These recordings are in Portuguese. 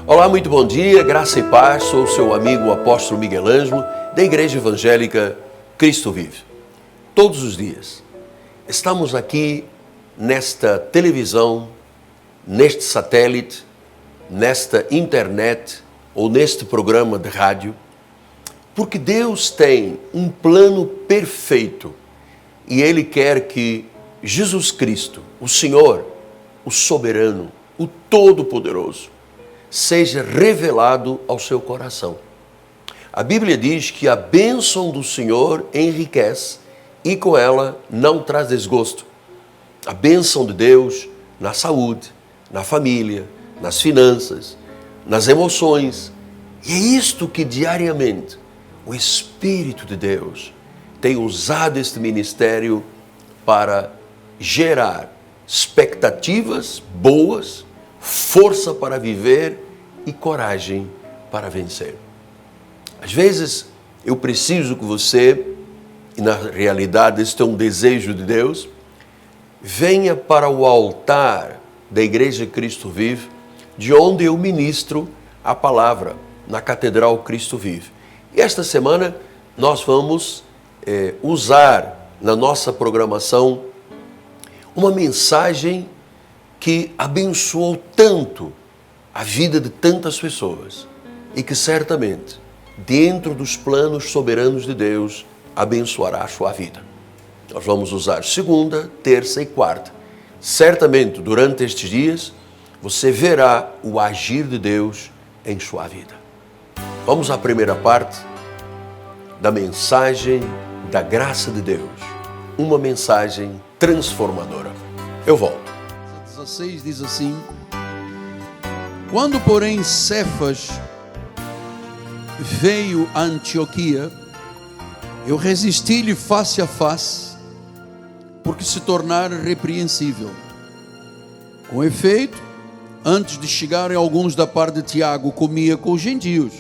Olá, muito bom dia, graça e paz, sou o seu amigo o apóstolo Miguel Ângelo, da Igreja Evangélica Cristo Vive. Todos os dias, estamos aqui nesta televisão, neste satélite, nesta internet ou neste programa de rádio, porque Deus tem um plano perfeito e Ele quer que Jesus Cristo, o Senhor, o soberano, o Todo-Poderoso, seja revelado ao seu coração. A Bíblia diz que a bênção do Senhor enriquece e com ela não traz desgosto. A bênção de Deus na saúde, na família, nas finanças, nas emoções. E é isto que diariamente o Espírito de Deus tem usado este ministério para gerar expectativas boas, força para viver e coragem para vencer. Às vezes eu preciso que você, e na realidade este é um desejo de Deus, venha para o altar da Igreja Cristo Vive, de onde eu ministro a palavra, na Catedral Cristo Vive. E esta semana nós vamos usar na nossa programação uma mensagem que abençoou tanto a vida de tantas pessoas e que certamente, dentro dos planos soberanos de Deus, abençoará a sua vida. Nós vamos usar segunda, terça e quarta. Certamente, durante estes dias, você verá o agir de Deus em sua vida. Vamos à primeira parte da mensagem da graça de Deus. Uma mensagem transformadora. Eu volto. 16 diz assim: quando, porém, Cefas veio a Antioquia, eu resisti-lhe face a face, porque se tornara repreensível. Com efeito, antes de chegarem alguns da parte de Tiago, comia com os gentios.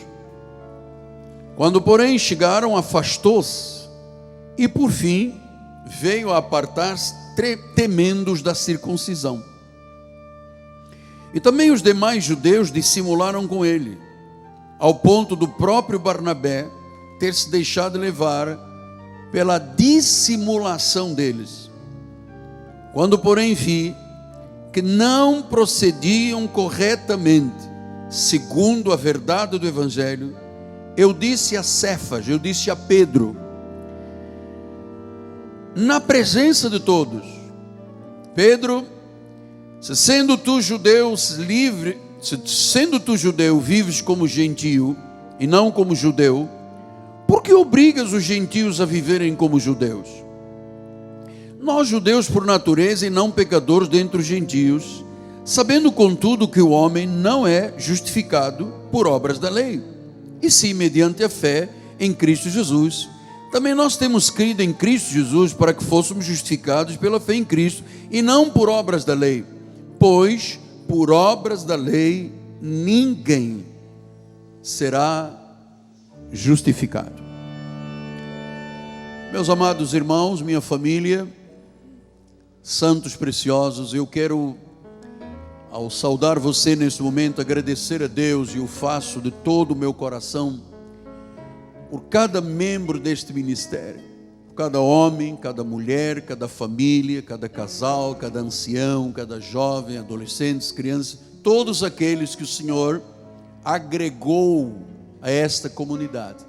Quando, porém, chegaram, afastou-se, e por fim veio a apartar-se, temendo os da circuncisão. E também os demais judeus dissimularam com ele, ao ponto do próprio Barnabé ter se deixado levar pela dissimulação deles. Quando, porém, vi que não procediam corretamente, segundo a verdade do Evangelho, eu disse a Cefas, eu disse a Pedro, na presença de todos: Pedro, sendo tu judeu, vives como gentio e não como judeu, por que obrigas os gentios a viverem como judeus? Nós, judeus por natureza e não pecadores dentre os gentios, sabendo contudo que o homem não é justificado por obras da lei, e sim mediante a fé em Cristo Jesus. Também nós temos crido em Cristo Jesus para que fôssemos justificados pela fé em Cristo e não por obras da lei. Pois por obras da lei ninguém será justificado. Meus amados irmãos, minha família, santos preciosos, eu quero, ao saudar você neste momento, agradecer a Deus, e o faço de todo o meu coração, por cada membro deste ministério, por cada homem, cada mulher, cada família, cada casal, cada ancião, cada jovem, adolescentes, crianças, todos aqueles que o Senhor agregou a esta comunidade.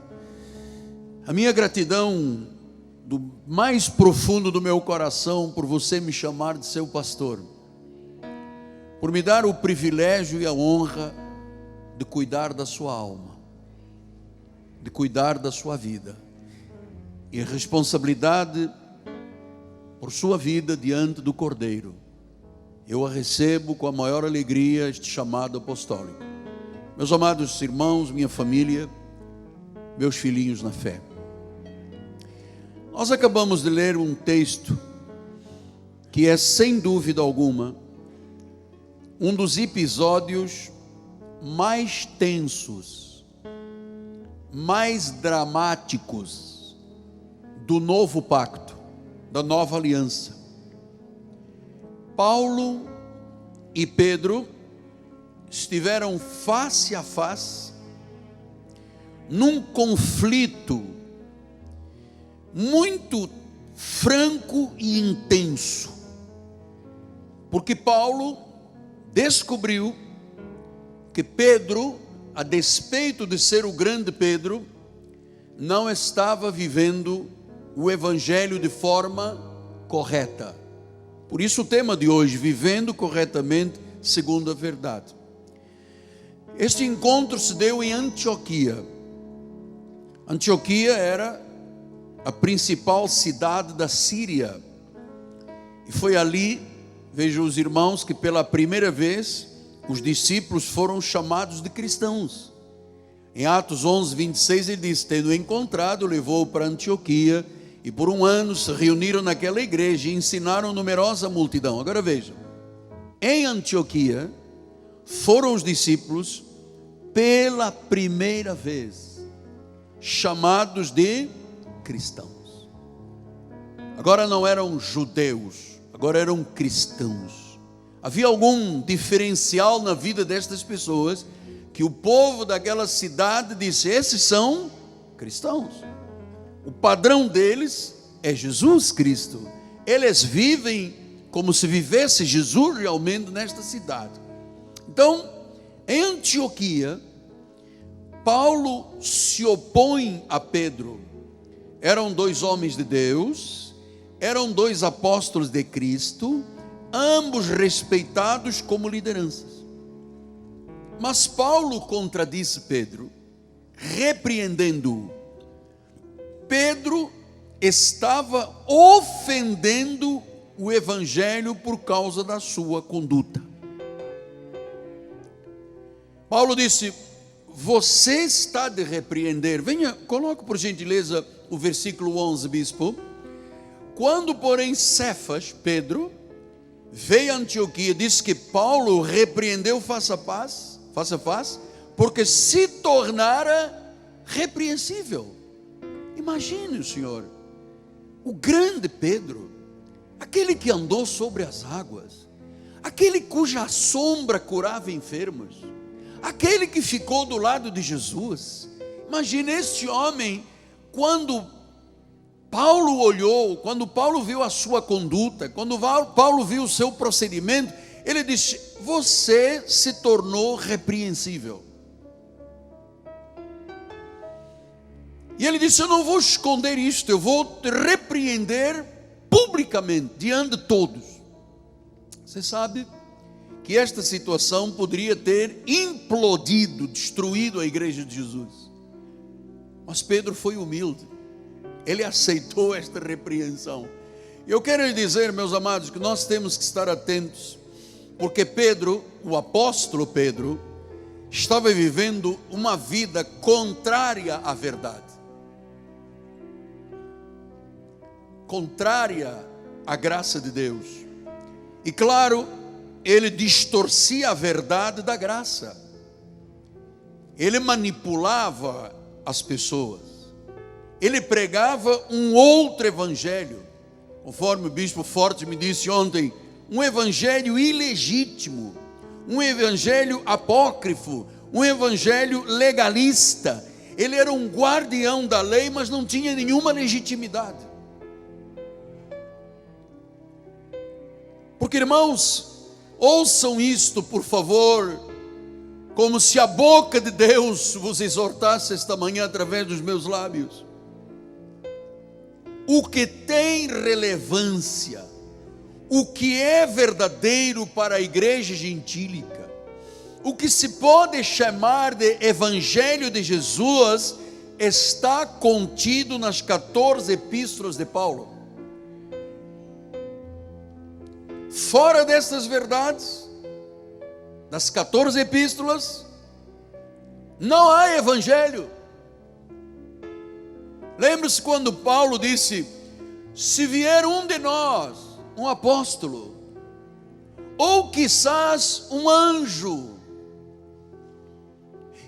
A minha gratidão do mais profundo do meu coração por você me chamar de seu pastor, por me dar o privilégio e a honra de cuidar da sua alma, de cuidar da sua vida, e a responsabilidade por sua vida diante do Cordeiro. Eu a recebo com a maior alegria, este chamado apostólico. Meus amados irmãos, minha família, meus filhinhos na fé, nós acabamos de ler um texto que é, sem dúvida alguma, um dos episódios mais tensos, mais dramáticos do novo pacto, da nova aliança. Paulo e Pedro estiveram face a face, num conflito muito franco e intenso, porque Paulo descobriu que Pedro, a despeito de ser o grande Pedro, não estava vivendo o evangelho de forma correta. Por isso o tema de hoje, vivendo corretamente segundo a verdade. Este encontro se deu em Antioquia. Antioquia era a principal cidade da Síria. E foi ali, vejam os irmãos, que pela primeira vez os discípulos foram chamados de cristãos. Em Atos 11, 26 ele diz: tendo encontrado, levou para Antioquia, e por um ano se reuniram naquela igreja e ensinaram numerosa multidão. Agora vejam, em Antioquia foram os discípulos pela primeira vez chamados de cristãos. Agora não eram judeus, agora eram cristãos. Havia algum diferencial na vida destas pessoas, que o povo daquela cidade disse: esses são cristãos. O padrão deles é Jesus Cristo. Eles vivem como se vivesse Jesus realmente nesta cidade. Então, em Antioquia, Paulo se opõe a Pedro. Eram dois homens de Deus, eram dois apóstolos de Cristo, ambos respeitados como lideranças. Mas Paulo contradisse Pedro, repreendendo-o. Pedro estava ofendendo o evangelho por causa da sua conduta. Paulo disse: você está de repreender. Venha, coloque por gentileza o versículo 11, bispo. Quando, porém, Cefas, Pedro, veio a Antioquia, disse que Paulo repreendeu face a face, porque se tornara repreensível. Imagine o senhor, o grande Pedro, aquele que andou sobre as águas, aquele cuja sombra curava enfermos, aquele que ficou do lado de Jesus. Imagine este homem, quando Paulo olhou, quando Paulo viu a sua conduta, quando Paulo viu o seu procedimento, ele disse: você se tornou repreensível. E ele disse: eu não vou esconder isto, eu vou te repreender publicamente, diante de todos. Você sabe que esta situação poderia ter implodido, destruído a igreja de Jesus. Mas Pedro foi humilde, ele aceitou esta repreensão. Eu quero lhe dizer, meus amados, que nós temos que estar atentos, porque Pedro, o apóstolo Pedro, estava vivendo uma vida contrária à verdade, contrária à graça de Deus. E claro, ele distorcia a verdade da graça, ele manipulava as pessoas, ele pregava um outro evangelho, conforme o bispo Forte me disse ontem, um evangelho ilegítimo, um evangelho apócrifo, um evangelho legalista. Ele era um guardião da lei, mas não tinha nenhuma legitimidade. Porque, irmãos, ouçam isto, por favor, como se a boca de Deus vos exortasse esta manhã através dos meus lábios. O que tem relevância, o que é verdadeiro para a igreja gentílica, o que se pode chamar de evangelho de Jesus, está contido nas 14 epístolas de Paulo. Fora destas verdades, das 14 epístolas, não há evangelho. Lembre-se quando Paulo disse: se vier um de nós, um apóstolo, ou quizás um anjo,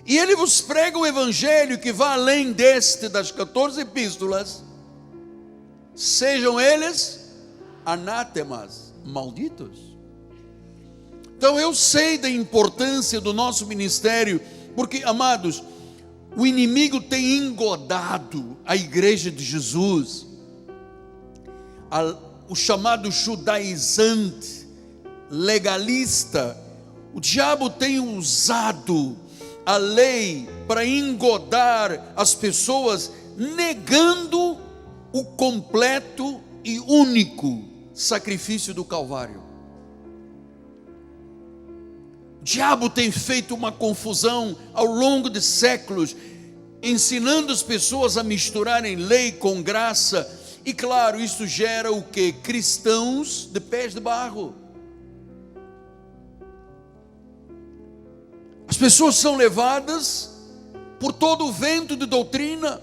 e ele vos prega o evangelho que vai além deste das 14 epístolas, sejam eles anátemas, malditos. Então eu sei da importância do nosso ministério, porque, amados, o inimigo tem engodado a igreja de Jesus, o chamado judaizante, legalista. O diabo tem usado a lei para engodar as pessoas, negando o completo e único sacrifício do Calvário. O diabo tem feito uma confusão ao longo de séculos, ensinando as pessoas a misturarem lei com graça. E claro, isso gera o que? Cristãos de pés de barro. As pessoas são levadas por todo o vento de doutrina.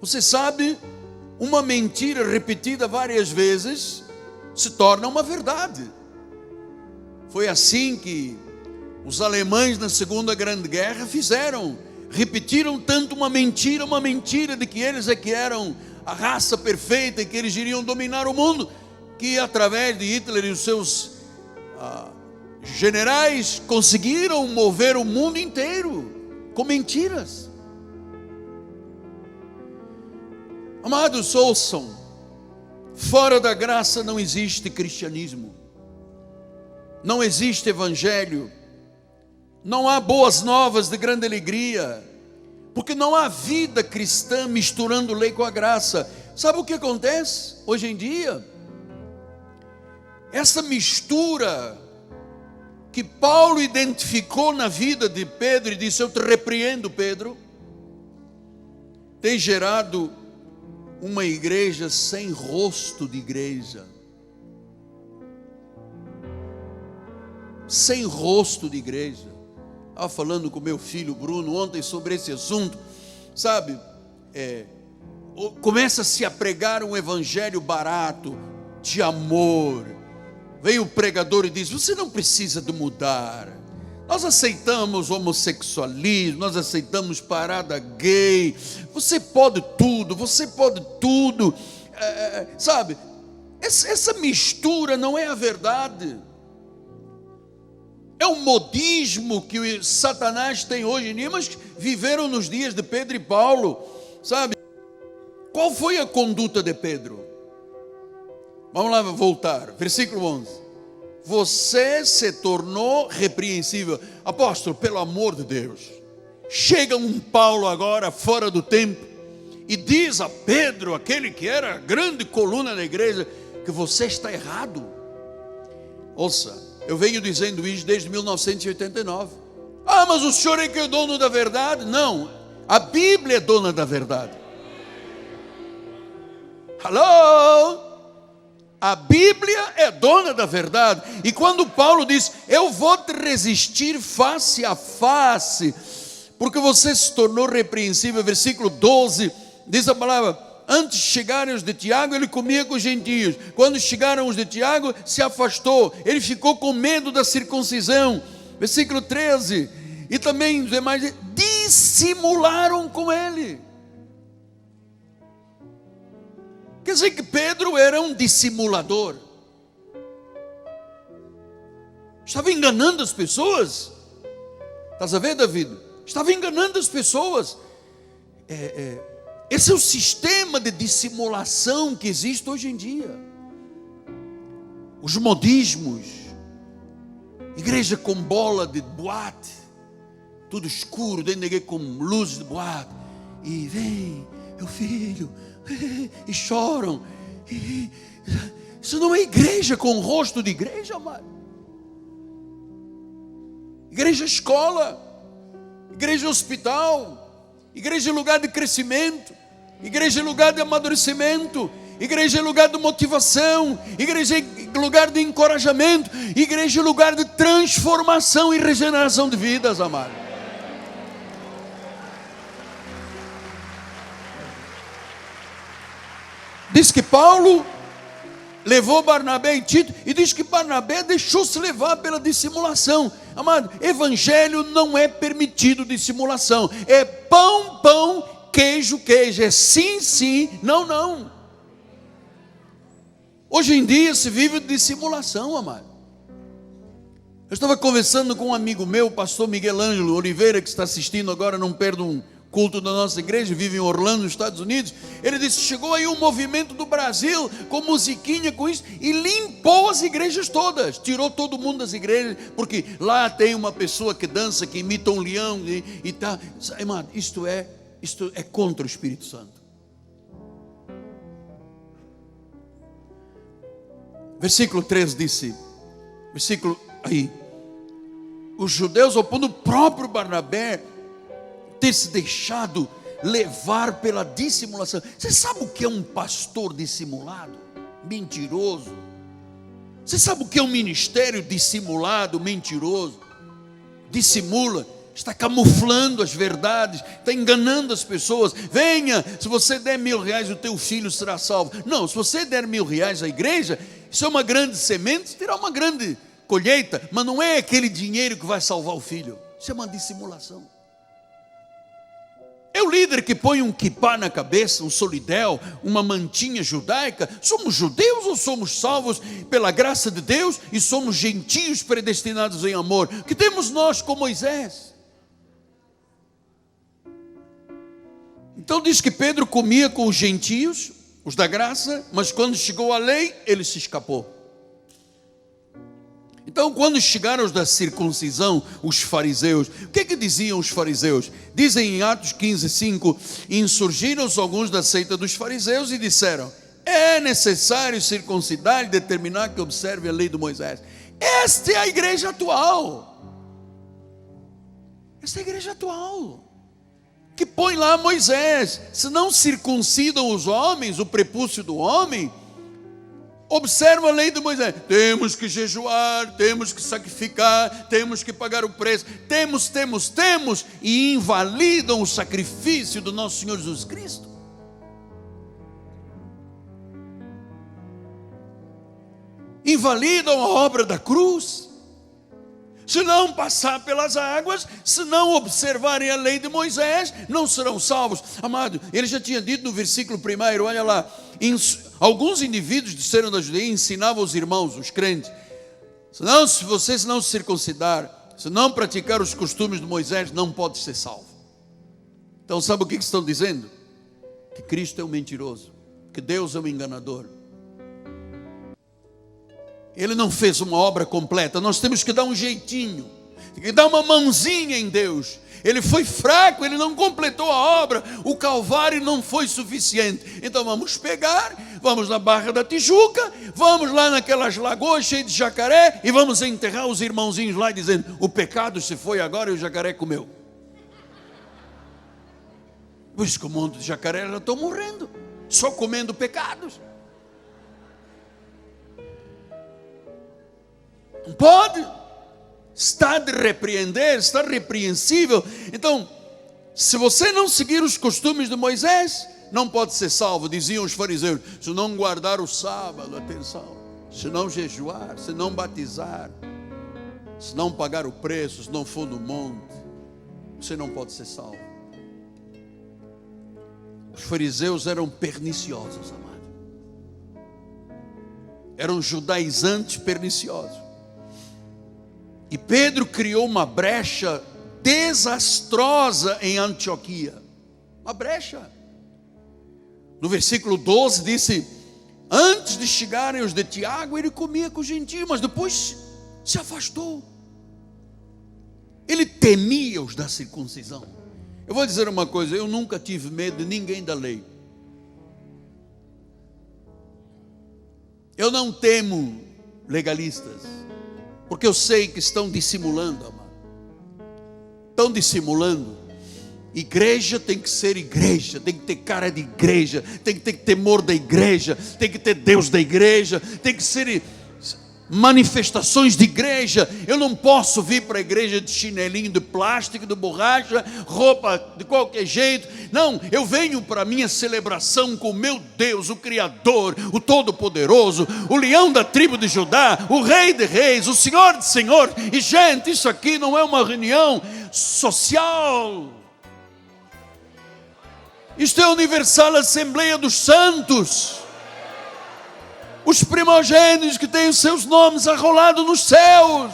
Você sabe, uma mentira repetida várias vezes se torna uma verdade. Foi assim que os alemães na Segunda Grande Guerra fizeram. Repetiram tanto uma mentira de que eles é que eram a raça perfeita e que eles iriam dominar o mundo, que através de Hitler e os seus generais conseguiram mover o mundo inteiro com mentiras. Amados, ouçam, fora da graça não existe cristianismo, não existe evangelho, não há boas novas de grande alegria, porque não há vida cristã misturando lei com a graça. Sabe o que acontece hoje em dia? Essa mistura que Paulo identificou na vida de Pedro e disse: eu te repreendo, Pedro, tem gerado uma igreja sem rosto de igreja. Sem rosto de igreja. Estava falando com meu filho Bruno ontem sobre esse assunto, sabe? Começa-se a pregar um evangelho barato, de amor. Vem o pregador e diz: você não precisa de mudar. Nós aceitamos homossexualismo, nós aceitamos parada gay. Você pode tudo, você pode tudo. Sabe? Essa mistura não é a verdade. É um modismo que o Satanás tem hoje em dia, mas viveram nos dias de Pedro e Paulo, sabe? Qual foi a conduta de Pedro? Vamos lá voltar, versículo 11. Você se tornou repreensível. Apóstolo, pelo amor de Deus, chega um Paulo agora fora do tempo e diz a Pedro, aquele que era a grande coluna da igreja, que você está errado. Ouça, eu venho dizendo isso desde 1989. Mas o senhor é que é dono da verdade? Não, a Bíblia é dona da verdade. Alô? A Bíblia é dona da verdade. E quando Paulo diz: eu vou te resistir face a face, porque você se tornou repreensível, versículo 12, diz a palavra: antes de chegarem os de Tiago, ele comia com os gentios. Quando chegaram os de Tiago, se afastou. Ele ficou com medo da circuncisão. Versículo 13. E também os demais dissimularam com ele. Quer dizer que Pedro era um dissimulador. Estava enganando as pessoas. Estás a ver, David? Estava enganando as pessoas. Esse é o sistema de dissimulação que existe hoje em dia. Os modismos. Igreja com bola de boate, tudo escuro, dentro da igreja com luzes de boate. E vem, meu filho, e choram. Isso não é igreja com rosto de igreja, amado. Igreja escola, igreja hospital, igreja é lugar de crescimento, igreja é lugar de amadurecimento, igreja é lugar de motivação, igreja é lugar de encorajamento, igreja é lugar de transformação e regeneração de vidas, amado. Diz que Paulo levou Barnabé e Tito, e diz que Barnabé deixou-se levar pela dissimulação. Amado, evangelho não é permitido dissimulação. É pão, pão, queijo, queijo. É sim, sim, não, não. Hoje em dia se vive de dissimulação, amado. Eu estava conversando com um amigo meu, o pastor Miguel Ângelo Oliveira, que está assistindo agora, não perde um culto da nossa igreja, vive em Orlando, nos Estados Unidos. Ele disse: chegou aí um movimento do Brasil, com musiquinha, com isso, e limpou as igrejas todas, tirou todo mundo das igrejas, porque lá tem uma pessoa que dança, que imita um leão, e tá, irmão, isto é contra o Espírito Santo. Versículo 13 disse, aí, os judeus, ao ponto do próprio Barnabé ter se deixado levar pela dissimulação. Você sabe o que é um pastor dissimulado? Mentiroso. Você sabe o que é um ministério dissimulado, mentiroso? Dissimula, está camuflando as verdades, está enganando as pessoas. Venha, se você der R$1.000, o teu filho será salvo. Não, se você der R$1.000 à igreja, isso é uma grande semente, terá uma grande colheita, mas não é aquele dinheiro que vai salvar o filho. Isso é uma dissimulação. É o líder que põe um quipá na cabeça, um solidel, uma mantinha judaica. Somos judeus ou somos salvos pela graça de Deus e somos gentios predestinados em amor? O que temos nós com Moisés? Então diz que Pedro comia com os gentios, os da graça, mas quando chegou a lei, ele se escapou. Então, quando chegaram os da circuncisão, os fariseus, o que diziam os fariseus? Dizem em Atos 15:5, insurgiram-se alguns da seita dos fariseus e disseram: é necessário circuncidar e determinar que observe a lei de Moisés. Esta é a igreja atual. Esta é a igreja atual, que põe lá Moisés. Se não circuncidam os homens, o prepúcio do homem, observa a lei de Moisés. Temos que jejuar, temos que sacrificar, temos que pagar o preço. Temos, e invalidam o sacrifício do nosso Senhor Jesus Cristo. Invalidam a obra da cruz. Se não passar pelas águas, se não observarem a lei de Moisés, não serão salvos. Amado, ele já tinha dito no versículo 1, olha lá, alguns indivíduos disseram da Judeia, ensinavam os irmãos, os crentes: se vocês não se circuncidar, se não praticar os costumes de Moisés, não pode ser salvo. Então sabe o que estão dizendo? Que Cristo é um mentiroso, que Deus é um enganador. Ele não fez uma obra completa. Nós temos que dar um jeitinho, tem que dar uma mãozinha em Deus. Ele foi fraco, ele não completou a obra. O Calvário não foi suficiente. Então vamos pegar, vamos na Barra da Tijuca, vamos lá naquelas lagoas cheias de jacaré e vamos enterrar os irmãozinhos lá, dizendo: o pecado se foi agora e o jacaré comeu. Por isso que um monte de jacaré já estão morrendo, só comendo pecados. Não pode, está de repreender, está repreensível. Então, se você não seguir os costumes de Moisés, não pode ser salvo. Diziam os fariseus: se não guardar o sábado, atenção, se não jejuar, se não batizar, se não pagar o preço, se não for no monte, você não pode ser salvo. Os fariseus eram perniciosos, amado. Eram judaizantes perniciosos. E Pedro criou uma brecha desastrosa em Antioquia. Uma brecha. No versículo 12 disse: antes de chegarem os de Tiago, ele comia com os gentios, mas depois se afastou. Ele temia os da circuncisão. Eu vou dizer uma coisa: eu nunca tive medo de ninguém da lei. Eu não temo legalistas, porque eu sei que estão dissimulando, amado. Estão dissimulando. Igreja tem que ser igreja, tem que ter cara de igreja, tem que ter temor da igreja, tem que ter Deus da igreja, tem que ser manifestações de igreja. Eu não posso vir para a igreja de chinelinho de plástico, de borracha, roupa de qualquer jeito. Não, eu venho para a minha celebração com o meu Deus, o Criador, o Todo-Poderoso, o leão da tribo de Judá, o Rei de Reis, o Senhor de Senhores. E gente, isso aqui não é uma reunião social. Isto é a Universal Assembleia dos Santos. Os primogênitos que têm os seus nomes arrolados nos céus.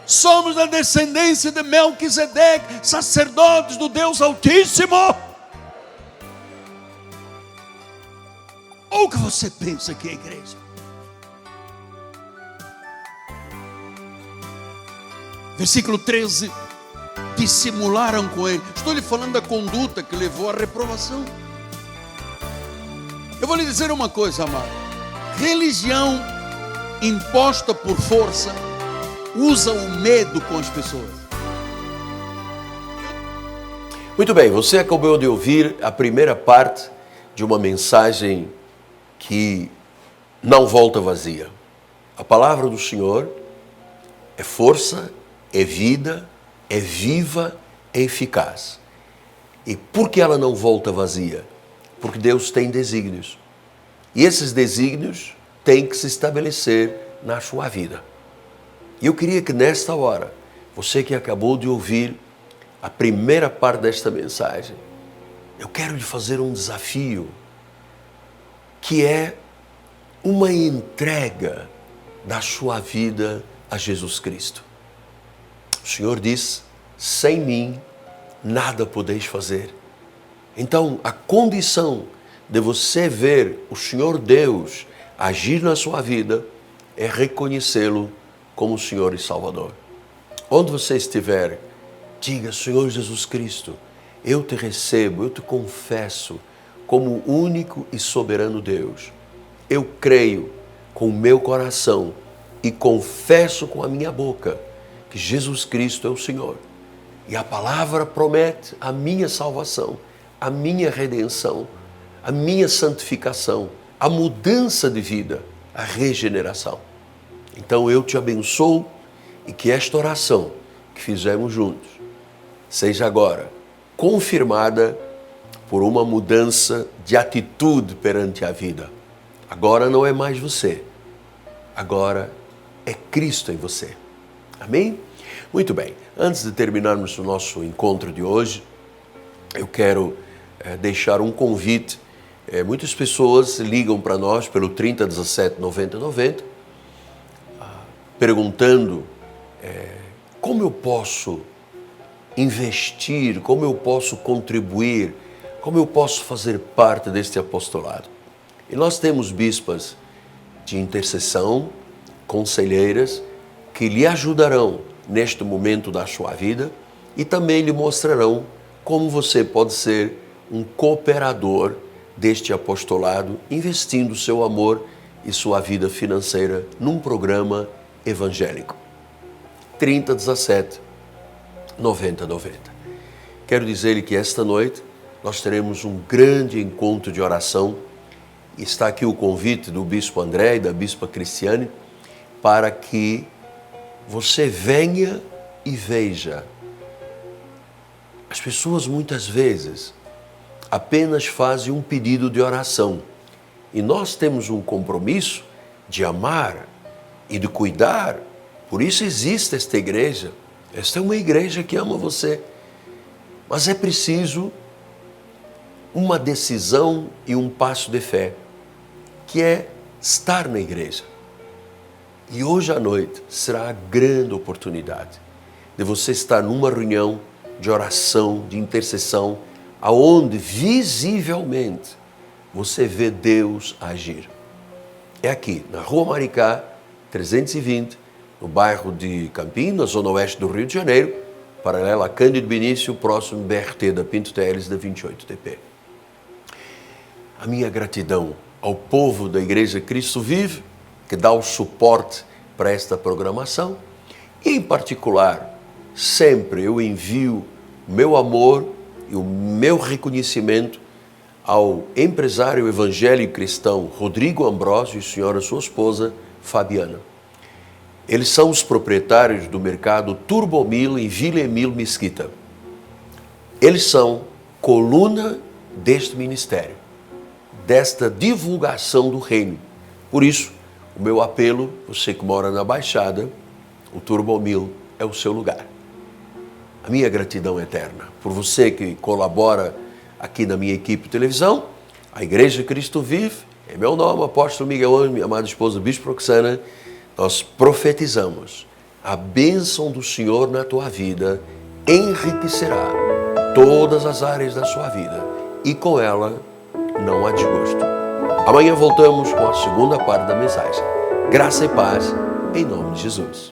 Somos da descendência de Melquisedeque, sacerdotes do Deus Altíssimo. Ou o que você pensa que é igreja? Versículo 13. Dissimularam com ele. Estou lhe falando da conduta que levou à reprovação. Eu vou lhe dizer uma coisa, amado. Religião imposta por força usa o medo com as pessoas. Muito bem, você acabou de ouvir a primeira parte de uma mensagem que não volta vazia. A palavra do Senhor é força, é vida, é viva, é eficaz. E por que ela não volta vazia? Porque Deus tem desígnios. E esses desígnios têm que se estabelecer na sua vida. E eu queria que nesta hora, você que acabou de ouvir a primeira parte desta mensagem, eu quero lhe fazer um desafio, que é uma entrega da sua vida a Jesus Cristo. O Senhor diz: sem mim nada podeis fazer. Então, a condição de você ver o Senhor Deus agir na sua vida é reconhecê-lo como Senhor e Salvador. Onde você estiver, diga: Senhor Jesus Cristo, eu te recebo, eu te confesso como único e soberano Deus. Eu creio com o meu coração e confesso com a minha boca que Jesus Cristo é o Senhor. E a palavra promete a minha salvação, a minha redenção, a minha santificação, a mudança de vida, a regeneração. Então eu te abençoo e que esta oração que fizemos juntos seja agora confirmada por uma mudança de atitude perante a vida. Agora não é mais você, agora é Cristo em você. Amém? Muito bem, antes de terminarmos o nosso encontro de hoje, eu quero deixar um convite. Muitas pessoas ligam para nós pelo 3017 90 90, perguntando como eu posso investir, como eu posso contribuir, como eu posso fazer parte deste apostolado. E nós temos bispas de intercessão, conselheiras, que lhe ajudarão neste momento da sua vida e também lhe mostrarão como você pode ser um cooperador deste apostolado, investindo seu amor e sua vida financeira num programa evangélico. 3017 90 90. Quero dizer-lhe que esta noite nós teremos um grande encontro de oração. Está aqui o convite do Bispo André e da Bispa Cristiane para que você venha e veja. As pessoas muitas vezes apenas fazem um pedido de oração e nós temos um compromisso de amar e de cuidar. Por isso existe esta igreja. Esta é uma igreja que ama você. Mas é preciso uma decisão e um passo de fé, que é estar na igreja. E hoje à noite será a grande oportunidade de você estar numa reunião de oração, de intercessão, aonde visivelmente você vê Deus agir. É aqui, na Rua Maricá, 320, no bairro de Campinas, zona oeste do Rio de Janeiro, paralela a Cândido Benício, próximo BRT da Pinto Teles, da 28TP. A minha gratidão ao povo da Igreja Cristo Vive, que dá o suporte para esta programação, e em particular, sempre eu envio o meu amor e o meu reconhecimento ao empresário evangélico cristão Rodrigo Ambrósio e senhora sua esposa Fabiana. Eles são os proprietários do mercado Turbomil em Vila Emílio Mesquita. Eles são coluna deste ministério, desta divulgação do reino. Por isso, o meu apelo, você que mora na Baixada, o Turbomil é o seu lugar. A minha gratidão eterna por você que colabora aqui na minha equipe de televisão, a Igreja Cristo Vive, em meu nome, Apóstolo Miguel Ângelo, minha amada esposa Bispo Roxana, nós profetizamos a bênção do Senhor na tua vida enriquecerá todas as áreas da sua vida e com ela não há desgosto. Amanhã voltamos com a segunda parte da mensagem. Graça e paz em nome de Jesus.